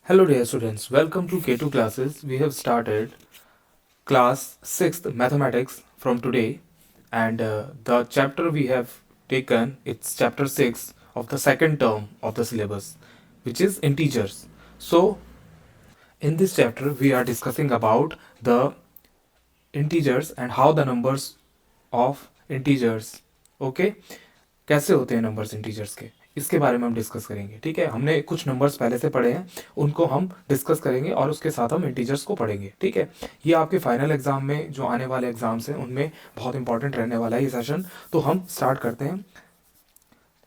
Hello dear students, welcome to K2 classes. We have started class 6th mathematics from today and the chapter we have taken it's chapter 6 of the second term of the syllabus which is integers. So in this chapter we are discussing about the integers and how the numbers of integers okay कैसे होते हैं numbers integers के इसके बारे में हम discuss करेंगे। ठीक है, हमने कुछ नंबर्स पहले से पढ़े हैं उनको हम डिस्कस करेंगे और उसके साथ हम इंटीजर्स को पढ़ेंगे। ठीक है, ये आपके फाइनल एग्जाम में जो आने वाले एग्जाम्स हैं उनमें बहुत इंपॉर्टेंट रहने वाला है ये सेशन। तो हम स्टार्ट करते हैं।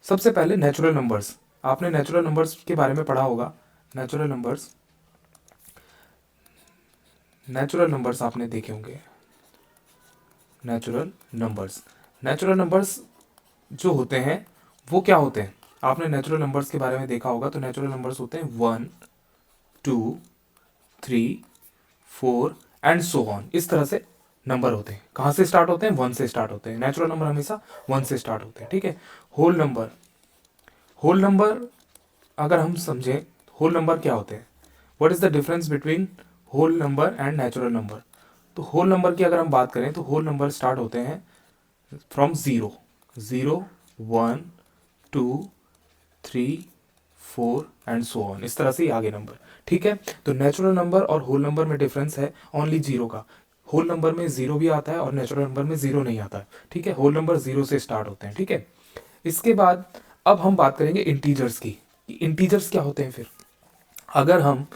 सबसे पहले नेचुरल नंबर्स। आपने नेचुरल नंबर्स के बारे में पढ़ा होगा। नेचुरल नंबर्स आपने देखे होंगे। नेचुरल नंबर्स जो होते हैं वो क्या होते हैं, आपने नेचुरल नंबर्स के बारे में देखा होगा। तो नेचुरल नंबर्स होते हैं 1 2 3 4 एंड सो ऑन। इस तरह से नंबर होते हैं। कहाँ से स्टार्ट होते हैं? 1 से स्टार्ट होते हैं। नेचुरल नंबर हमेशा 1 से स्टार्ट होते हैं। ठीक है, होल नंबर अगर हम समझें, होल नंबर क्या होते हैं, what is the difference between whole number and natural number. तो होल नंबर की अगर हम बात करें तो होल नंबर स्टार्ट होते हैं फ्रॉम 0 1 2 3 4 एंड सो ऑन। इस तरह से ही आगे नंबर। ठीक है, तो नेचुरल नंबर और होल नंबर में डिफरेंस है ओनली 0 का। होल नंबर में 0 भी आता है और नेचुरल नंबर में 0 नहीं आता है। ठीक है, होल नंबर 0 से स्टार्ट होते हैं। ठीक है, इसके बाद अब हम बात करेंगे इंटीजर्स की। इंटीजर्स क्या होते हैं फिर। अगर हम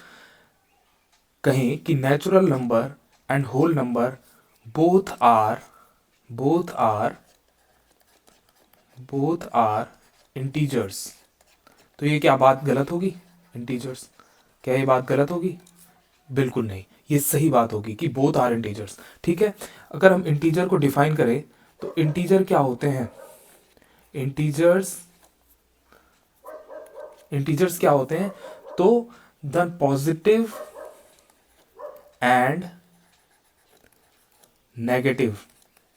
कहें कि natural number and whole number both are integers, तो ये क्या बात गलत होगी? इंटीजर्स, क्या ये बात गलत होगी? बिल्कुल नहीं, ये सही बात होगी कि बोथ आर इंटीजर्स। ठीक है, अगर हम इंटीजर को डिफाइन करें तो इंटीजर क्या होते हैं? इंटीजर्स क्या होते हैं? तो द पॉजिटिव एंड नेगेटिव।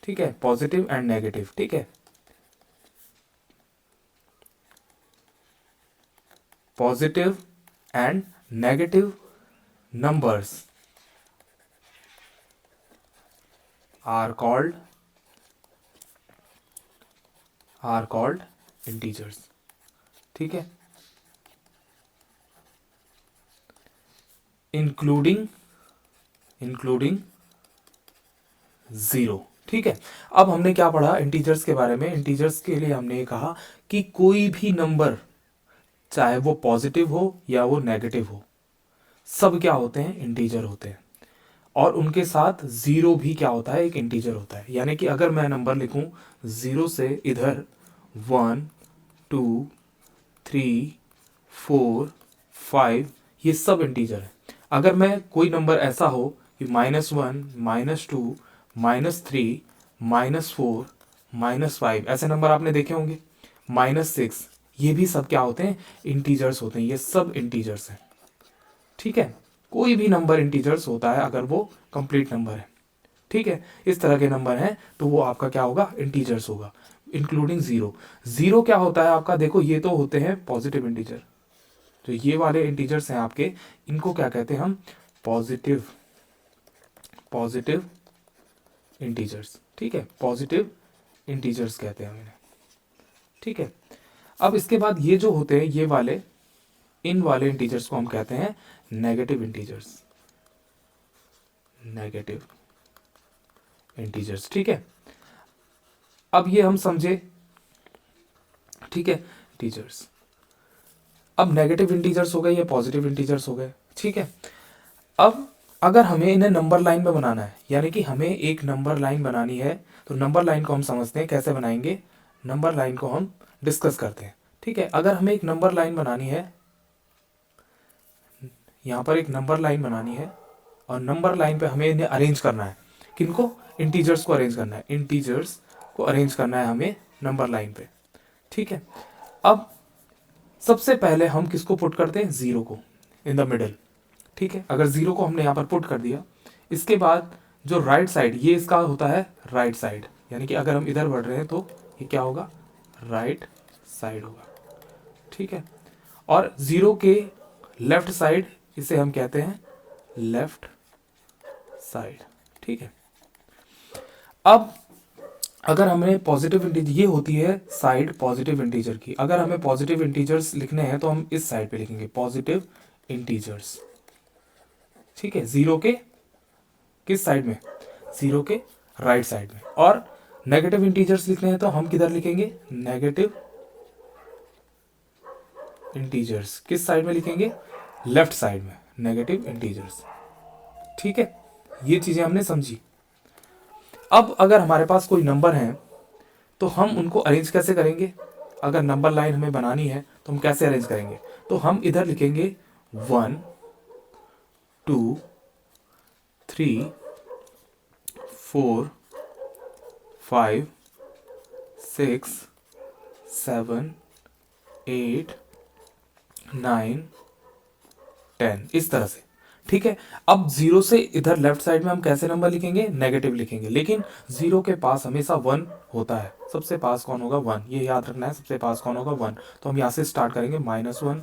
ठीक है, पॉजिटिव एंड नेगेटिव। ठीक है, positive and negative numbers are called integers। ठीक है, इंक्लूडिंग 0। ठीक है, अब हमने क्या पढ़ा इंटीजर्स के बारे में। इंटीजर्स के लिए हमने ये कहा कि कोई भी नंबर चाहे वो पॉजिटिव हो या वो नेगेटिव हो, सब क्या होते हैं? इंटीजर होते हैं। और उनके साथ 0 भी क्या होता है? एक इंटीजर होता है। यानी कि अगर मैं नंबर लिखूं 0 से इधर 1 2 3 4 5, ये सब इंटीजर है। अगर मैं कोई नंबर ऐसा हो कि -1 -2 -3 -4 -5, ऐसे नंबर आपने देखे होंगे, -6, ये भी सब क्या होते हैं? इंटीजर्स होते हैं। ये सब इंटीजर्स हैं। ठीक है, कोई भी नंबर इंटीजर्स होता है अगर वो कंप्लीट नंबर है। ठीक है, इस तरह के नंबर हैं तो वो आपका क्या होगा? इंटीजर्स होगा, इंक्लूडिंग 0। क्या होता है आपका? देखो, ये तो होते हैं पॉजिटिव इंटीजर। तो ये वाले इंटीजर्स हैं आपके, इनको क्या कहते हैं हम? Positive integers. ठीक है, पॉजिटिव इंटीजर्स कहते हैं हम इन्हें। ठीक है, अब इसके बाद ये जो होते हैं ये वाले, इन वाले इंटीजर्स को हम कहते हैं नेगेटिव इंटीजर्स। ठीक है, अब ये हम समझे। ठीक है, इंटीजर्स अब नेगेटिव इंटीजर्स हो गए, ये पॉजिटिव इंटीजर्स हो गए। ठीक है, अब अगर हमें इन्हें नंबर लाइन में बनाना है, यानी कि हमें एक नंबर लाइन बनानी है, तो नंबर लाइन को हम समझते हैं कैसे बनाएंगे। नंबर लाइन को हम डिस्कस करते हैं। ठीक है, अगर हमें एक नंबर लाइन बनानी है, यहाँ पर एक नंबर लाइन बनानी है और नंबर लाइन पे हमें इन्हें अरेंज करना है। किनको? इंटीजर्स को अरेंज करना है। इंटीजर्स को अरेंज करना है हमें नंबर लाइन पे। ठीक है, अब सबसे पहले हम किसको पुट करते हैं? 0 को इन द मिडल। ठीक है, अगर 0 को हमने यहाँ पर पुट कर दिया, इसके बाद जो राइट साइड, ये इसका होता है राइट साइड, यानी कि अगर हम इधर बढ़ रहे हैं तो ये क्या होगा? राइट साइड होगा। ठीक है, और 0 के लेफ्ट साइड इसे हम कहते हैं लेफ्ट साइड। ठीक है, अब अगर हमें पॉजिटिव इंटीजर, ये होती है साइड पॉजिटिव इंटीजर की, अगर हमें पॉजिटिव इंटीजर्स लिखने हैं तो हम इस साइड पे लिखेंगे पॉजिटिव इंटीजर्स। ठीक है, जीरो के किस साइड में, जीरो के राइट साइड में। और नेगेटिव इंटीजर्स लिखने हैं तो हम किधर लिखेंगे, नेगेटिव इंटीजर्स किस साइड में लिखेंगे, लेफ्ट साइड में, नेगेटिव इंटीजर्स। ठीक है, ये चीजें हमने समझी। अब अगर हमारे पास कोई नंबर है तो हम उनको अरेंज कैसे करेंगे, अगर नंबर लाइन हमें बनानी है तो हम कैसे अरेंज करेंगे, तो हम इधर लिखेंगे 1 2 3 4 5 6 7 8 9 10, इस तरह से। ठीक है, अब जीरो से इधर लेफ्ट साइड में हम कैसे नंबर लिखेंगे, नेगेटिव लिखेंगे, लेकिन जीरो के पास हमेशा 1 होता है, सबसे पास कौन होगा, 1, ये याद रखना है, सबसे पास कौन होगा, 1। तो हम यहाँ से स्टार्ट करेंगे -1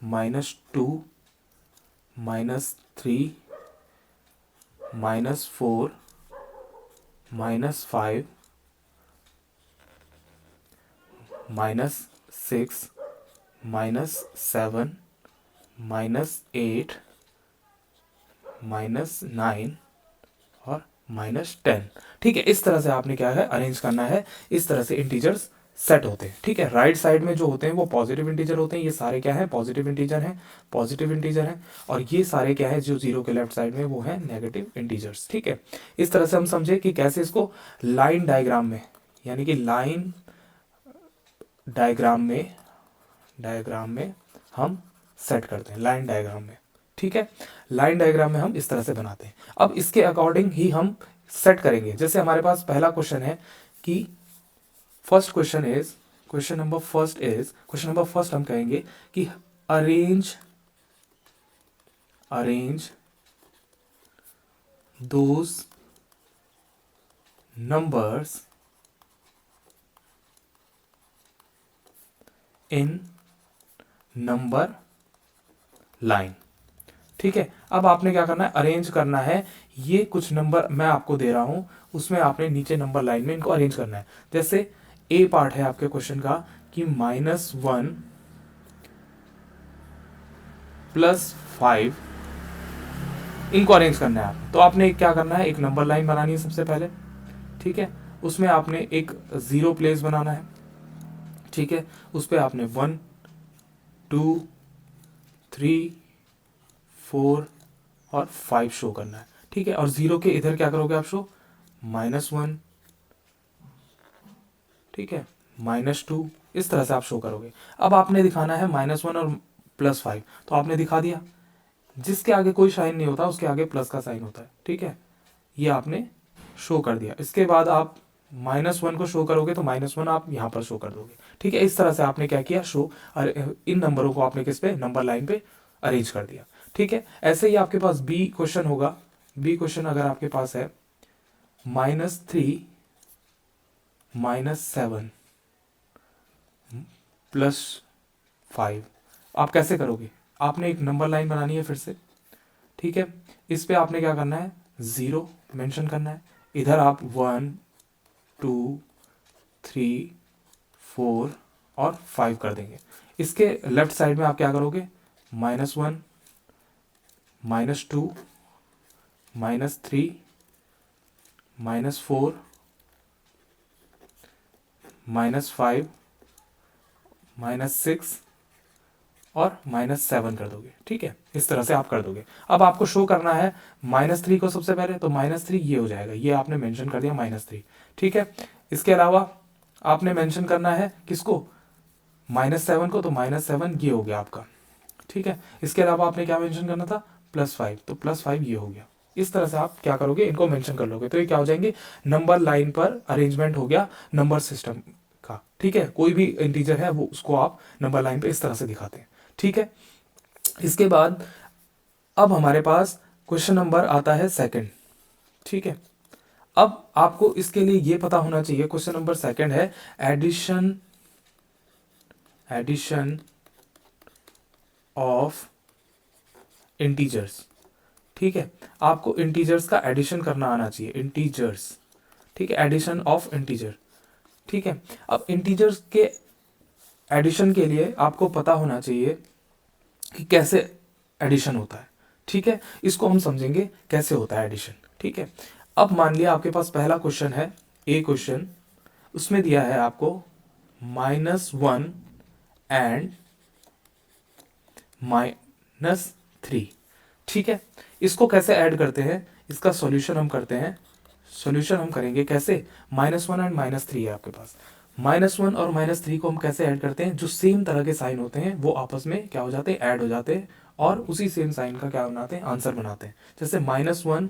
-2 -3 -4 -5 -6 -7 -8 -9 और -10। ठीक है, इस तरह से आपने क्या है अरेंज करना है, इस तरह से इंटीजर्स सेट होते हैं। ठीक है, राइट साइड में जो होते हैं वो पॉजिटिव इंटीजर होते हैं, ये सारे क्या है पॉजिटिव इंटीजर हैं, पॉजिटिव इंटीजर हैं। और ये सारे क्या है जो जीरो के लेफ्ट साइड में वो है नेगेटिव इंटीजर्स। ठीक है, इस तरह से हम समझे कि कैसे इसको लाइन डायग्राम में, यानी कि लाइन डायग्राम में हम सेट करते हैं, लाइन डायग्राम में। ठीक है, लाइन डायग्राम में हम इस तरह से बनाते हैं। अब इसके अकॉर्डिंग ही हम सेट करेंगे। जैसे हमारे पास पहला क्वेश्चन है कि क्वेश्चन नंबर फर्स्ट हम कहेंगे कि arrange those numbers in number line. ठीक है, अब आपने क्या करना है, अरेंज करना है, ये कुछ नंबर मैं आपको दे रहा हूं, उसमें आपने नीचे नंबर लाइन में इनको अरेंज करना है। जैसे ए पार्ट है आपके क्वेश्चन का कि -1 +5, इनको अरेंज करना है आप। तो आपने क्या करना है, एक नंबर लाइन बनानी है सबसे पहले। ठीक है, उसमें आपने एक जीरो प्लेस बनाना है। ठीक है, उस पर आपने 1 2 3 4 और 5 शो करना है। ठीक है, और जीरो के इधर क्या करोगे आप शो, -1, ठीक है, -2, इस तरह से आप शो करोगे। अब आपने दिखाना है -1 और +5, तो आपने दिखा दिया। जिसके आगे कोई साइन नहीं होता उसके आगे प्लस का साइन होता है। ठीक है, ये आपने शो कर दिया। इसके बाद आप -1 को शो करोगे तो -1 आप यहाँ पर शो कर दोगे। ठीक है, इस तरह से आपने क्या किया, शो, इन नंबरों को आपने किस पे, नंबर लाइन पे अरेंज कर दिया। ठीक है, ऐसे ही आपके पास बी क्वेश्चन होगा। बी क्वेश्चन अगर आपके पास है -3 -7 +5, आप कैसे करोगे, आपने एक नंबर लाइन बनानी है फिर से। ठीक है, इस पे आपने क्या करना है, 0 मेंशन करना है। इधर आप 1 2 3 4 और 5 कर देंगे। इसके लेफ्ट साइड में आप क्या करोगे, -1 -2 -3 -4 -5 -6 और -7 कर दोगे। ठीक है, इस तरह से आप कर दोगे। अब आपको शो करना है -3 को सबसे पहले, तो -3 ये हो जाएगा, ये आपने मेंशन कर दिया -3। ठीक है, इसके अलावा आपने मेंशन करना है किसको, -7 को, तो -7 ये हो गया आपका। ठीक है, इसके अलावा आपने क्या मेंशन करना था, +5, तो +5 ये हो गया। इस तरह से आप क्या करोगे, इनको मेंशन कर लोगे, तो ये क्या हो जाएंगे, नंबर लाइन पर अरेंजमेंट हो गया नंबर सिस्टम का। ठीक है, कोई भी इंटीजर है वो उसको आप नंबर लाइन पे इस तरह से दिखाते हैं। ठीक है, इसके बाद अब हमारे पास क्वेश्चन नंबर आता है सेकंड। ठीक है, अब आपको इसके लिए ये पता होना चाहिए, क्वेश्चन नंबर सेकंड है एडिशन ऑफ इंटीजर्स, ठीक है। आपको इंटीजर्स का एडिशन करना आना चाहिए, इंटीजर्स, ठीक है, एडिशन ऑफ इंटीजर, ठीक है। अब इंटीजर्स के एडिशन के लिए आपको पता होना चाहिए कि कैसे एडिशन होता है, ठीक है। इसको हम समझेंगे कैसे होता है एडिशन, ठीक है। अब मान लिया आपके पास पहला क्वेश्चन है, ए क्वेश्चन, उसमें दिया है आपको -1 एंड -3, ठीक है। इसको कैसे ऐड करते हैं, इसका सॉल्यूशन हम करते हैं। सॉल्यूशन हम करेंगे कैसे, -1 एंड -3 है आपके पास, -1 और -3 को हम कैसे ऐड करते हैं, जो सेम तरह के साइन होते हैं वो आपस में क्या हो जाते हैं, ऐड हो जाते हैं, और उसी सेम साइन का क्या बनाते हैं, आंसर बनाते हैं। जैसे -1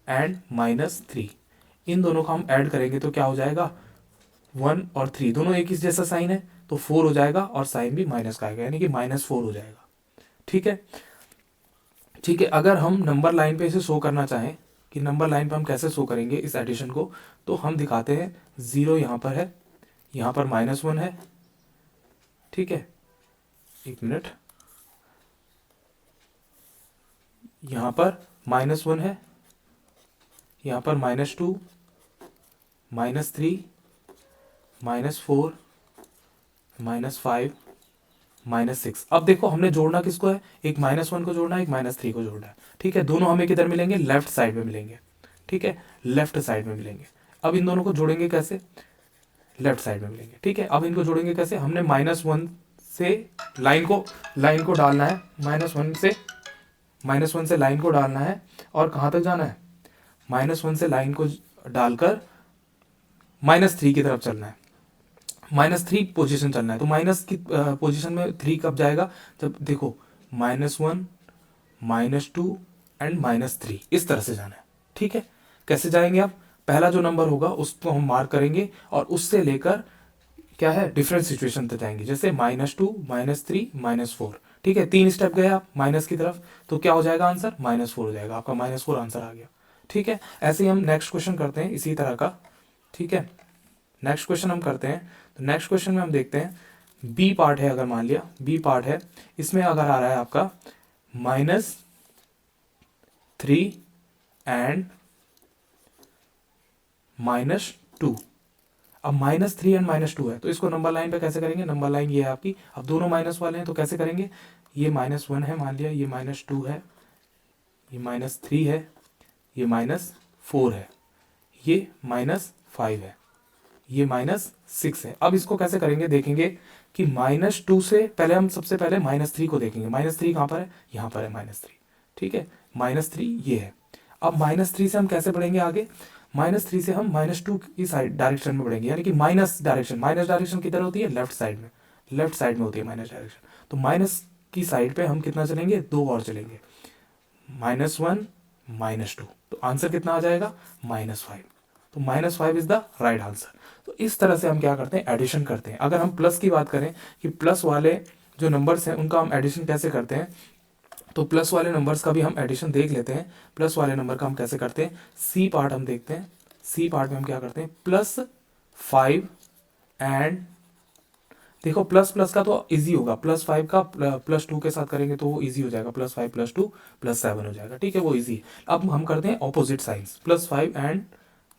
एंड -3, इन दोनों का हम ऐड करेंगे तो क्या हो जाएगा, 1 और 3 दोनों एक ही जैसा साइन है, तो 4 हो जाएगा, और साइन भी माइनस का आएगा, यानी कि -4 हो जाएगा, ठीक है। ठीक है, अगर हम नंबर लाइन पे इसे शो करना चाहें कि नंबर लाइन पे हम कैसे शो करेंगे इस एडिशन को, तो हम दिखाते हैं 0 यहाँ पर है, यहाँ पर -1 है, ठीक है, एक मिनट, यहाँ पर -1 है, यहाँ पर -2, -3, -4, -5, -6। अब देखो हमने जोड़ना किसको है, एक -1 को जोड़ना है, एक -3 को जोड़ना है, ठीक है। दोनों हमें किधर मिलेंगे, लेफ्ट साइड में मिलेंगे, ठीक है, लेफ्ट साइड में मिलेंगे। अब इन दोनों को जोड़ेंगे कैसे, लेफ्ट साइड में मिलेंगे, ठीक है। अब इनको जोड़ेंगे कैसे, हमने -1 से लाइन को डालना है, -1 से लाइन को डालना है, और कहाँ तक जाना है, -1 से लाइन को डालकर -3 की तरफ चलना है, -3 पोजीशन चलना है। तो माइनस की पोजीशन में 3 कब जाएगा, जब देखो -1, -2 एंड -3, इस तरह से जाना है, ठीक है। कैसे जाएंगे आप, पहला जो नंबर होगा उसको हम मार्क करेंगे, और उससे लेकर क्या है, डिफरेंट सिचुएशन तक जाएंगे, जैसे -2, -3, -4, ठीक है। 3 स्टेप गए आप माइनस की तरफ, तो क्या हो जाएगा आंसर, -4 हो जाएगा, आपका -4 आंसर आ गया, ठीक है। ऐसे ही हम नेक्स्ट क्वेश्चन करते हैं इसी तरह का, ठीक है। नेक्स्ट क्वेश्चन हम करते हैं, तो नेक्स्ट क्वेश्चन में हम देखते हैं, बी पार्ट है, अगर मान लिया बी पार्ट है, इसमें अगर आ रहा है आपका -3 एंड -2। अब -3 एंड -2 है, तो इसको नंबर लाइन पे कैसे करेंगे, नंबर लाइन ये है आपकी, अब दोनों माइनस वाले हैं तो कैसे करेंगे, ये -1 है, मान लिया ये -2 है, ये -3 है, ये -4 है, ये -5 है, ये -6 है। अब इसको कैसे करेंगे, देखेंगे कि -2 से पहले हम सबसे पहले -3 को देखेंगे, -3 कहाँ पर है, यहाँ पर है -3, ठीक है, -3 ये है। अब -3 से हम कैसे बढ़ेंगे आगे, -3 से हम -2 की साइड डायरेक्शन में बढ़ेंगे, यानी कि माइनस डायरेक्शन किधर होती है, लेफ्ट साइड में, लेफ्ट साइड में होती है माइनस डायरेक्शन। तो माइनस की साइड पे हम कितना चलेंगे, 2 और चलेंगे, -1, -2, तो आंसर कितना आ जाएगा, -5। तो -5 इज द राइट आंसर। तो इस तरह से हम क्या करते हैं, एडिशन करते हैं। अगर हम प्लस की बात करें कि प्लस वाले जो नंबर्स हैं उनका हम एडिशन कैसे करते हैं, तो प्लस वाले नंबर्स का भी हम एडिशन देख लेते हैं। प्लस वाले नंबर का हम कैसे करते हैं, सी पार्ट हम देखते हैं। सी पार्ट में हम क्या करते हैं, +5 एंड देखो प्लस का तो इजी होगा, +5 का +2 के साथ करेंगे तो वो इजी हो जाएगा, +5 +2 +7 हो जाएगा, ठीक है, वो इजी। अब हम करते हैं ऑपोजिट साइंस, +5 एंड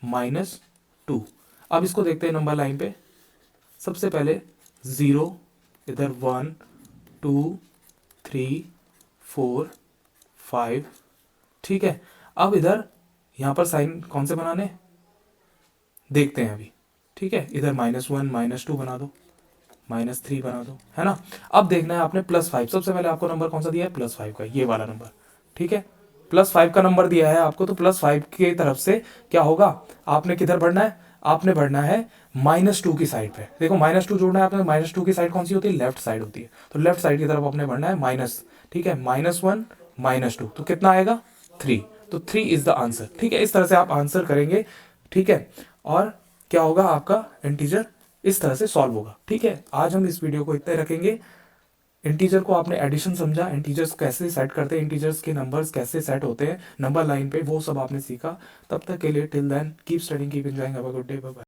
-2। अब इसको देखते हैं नंबर लाइन पे, सबसे पहले 0, इधर 1, 2, 3, 4, 5, ठीक है। अब इधर यहाँ पर साइन कौन से बनाने देखते हैं अभी, ठीक है। इधर -1, -2 बना दो, -3 बना दो, है ना। अब देखना है आपने +5, सबसे पहले आपको नंबर कौन सा दिया है, +5 का, ये वाला नंबर, ठीक है। +5 का नंबर दिया है आपको, तो +5 की तरफ से क्या होगा, आपने किधर बढ़ना है, आपने बढ़ना है -2 की साइड पे। देखो -2 जोड़ना है आपने, -2 की साइड कौन सी होती है, लेफ्ट साइड होती है, तो लेफ्ट साइड की तरफ आपने बढ़ना है माइनस, ठीक है, -1, -2, तो कितना आएगा, 3, तो 3 इज द आंसर, ठीक है। इस तरह से आप आंसर करेंगे, ठीक है, और क्या होगा, आपका इंटीजर इस तरह से सॉल्व होगा, ठीक है। आज हम इस वीडियो को इतने रखेंगे। इंटीजर को आपने एडिशन समझा, इंटीजर्स कैसे सेट करते हैं, इंटीजर्स के नंबर्स कैसे सेट होते हैं नंबर लाइन पे, वो सब आपने सीखा। तब तक के लिए till then keep studying, keep enjoying, have a good day, bye bye.